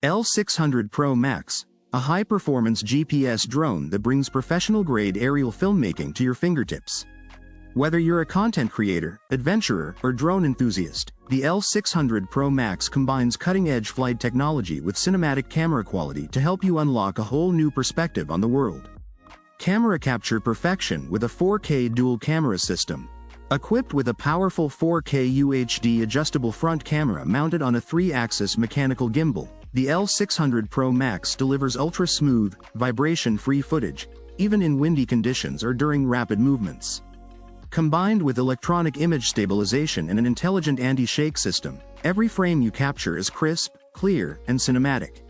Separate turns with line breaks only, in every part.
L600 PRO MAX, a high-performance GPS drone that brings professional-grade aerial filmmaking to your fingertips. Whether you're a content creator, adventurer, or drone enthusiast, the L600 PRO MAX combines cutting-edge flight technology with cinematic camera quality to help you unlock a whole new perspective on the world. Camera capture perfection with a 4K dual camera system. Equipped with a powerful 4K UHD adjustable front camera mounted on a 3-axis mechanical gimbal, the L600 PRO MAX delivers ultra-smooth, vibration-free footage, even in windy conditions or during rapid movements. Combined with electronic image stabilization and an intelligent anti-shake system, every frame you capture is crisp, clear, and cinematic.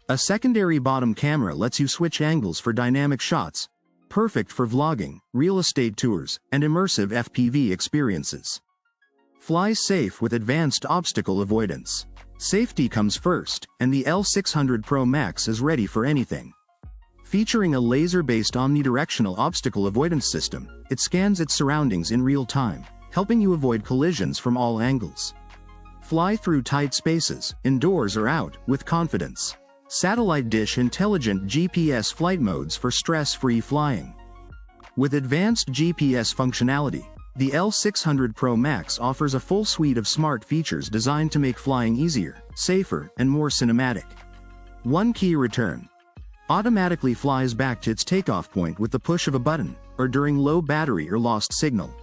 A secondary bottom camera lets you switch angles for dynamic shots, perfect for vlogging, real estate tours, and immersive FPV experiences. Fly safe with advanced obstacle avoidance. Safety comes first, and the L600 PRO MAX is ready for anything. Featuring a laser-based omnidirectional obstacle avoidance system, it scans its surroundings in real time, helping you avoid collisions from all angles. Fly through tight spaces, indoors or out, with confidence. Satellite dish intelligent GPS flight modes for stress-free flying. With advanced GPS functionality, the L600 PRO MAX offers a full suite of smart features designed to make flying easier, safer, and more cinematic. One key return. Automatically flies back to its takeoff point with the push of a button, or during low battery or lost signal.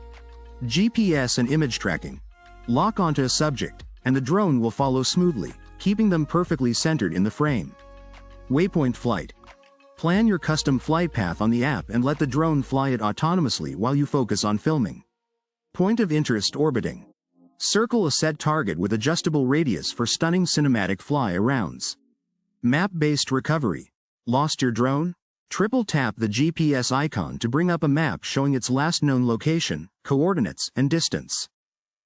GPS and image tracking. Lock onto a subject, and the drone will follow smoothly, keeping them perfectly centered in the frame. Waypoint flight. Plan your custom flight path on the app and let the drone fly it autonomously while you focus on filming. Point of interest orbiting. Circle a set target with adjustable radius for stunning cinematic fly-arounds. Map-based recovery. Lost your drone? Triple tap the GPS icon to bring up a map showing its last known location, coordinates, and distance.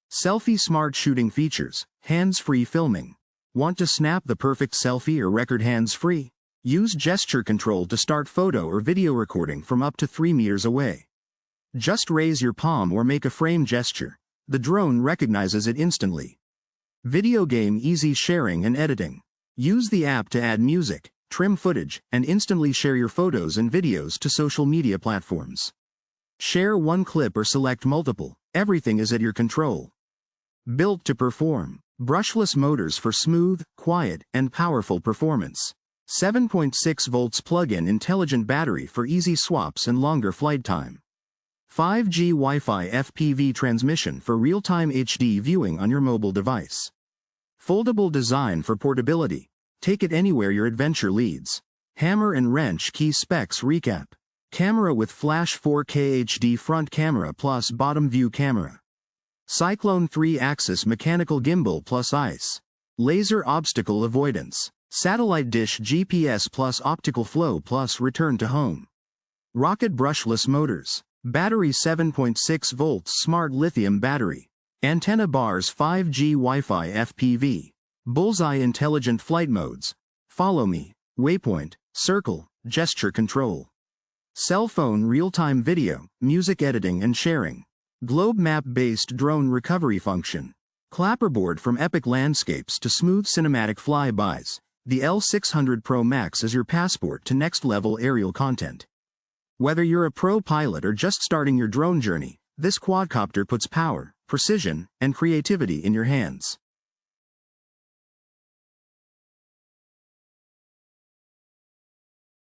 Selfie smart shooting features. Hands-free filming. Want to snap the perfect selfie or record hands-free? Use gesture control to start photo or video recording from up to 3 meters away. Just raise your palm or make a frame gesture. The drone recognizes it instantly. Video game easy sharing and editing. Use the app to add music, trim footage, and instantly share your photos and videos to social media platforms. Share one clip or select multiple. Everything is at your control. Built to perform. Brushless motors for smooth, quiet, and powerful performance. 7.6 volts plug-in intelligent battery for easy swaps and longer flight time. 5G Wi-Fi FPV transmission for real-time HD viewing on your mobile device. Foldable design for portability. Take it anywhere your adventure leads. Hammer and wrench key specs recap. Camera with flash 4K HD front camera plus bottom view camera. Cyclone 3-axis mechanical gimbal plus ICE. Laser obstacle avoidance. Satellite dish GPS plus optical flow plus return to home. Rocket brushless motors. Battery 7.6 volts smart lithium battery. Antenna bars 5G Wi-Fi FPV. Bullseye intelligent flight modes. Follow me. Waypoint, circle, gesture control. Cell phone real-time video, music editing and sharing. Globe map-based drone recovery function. Clapperboard from epic landscapes to smooth cinematic flybys. The L600 PRO MAX is your passport to next-level aerial content. Whether you're a pro pilot or just starting your drone journey, this quadcopter puts power, precision, and creativity in your hands.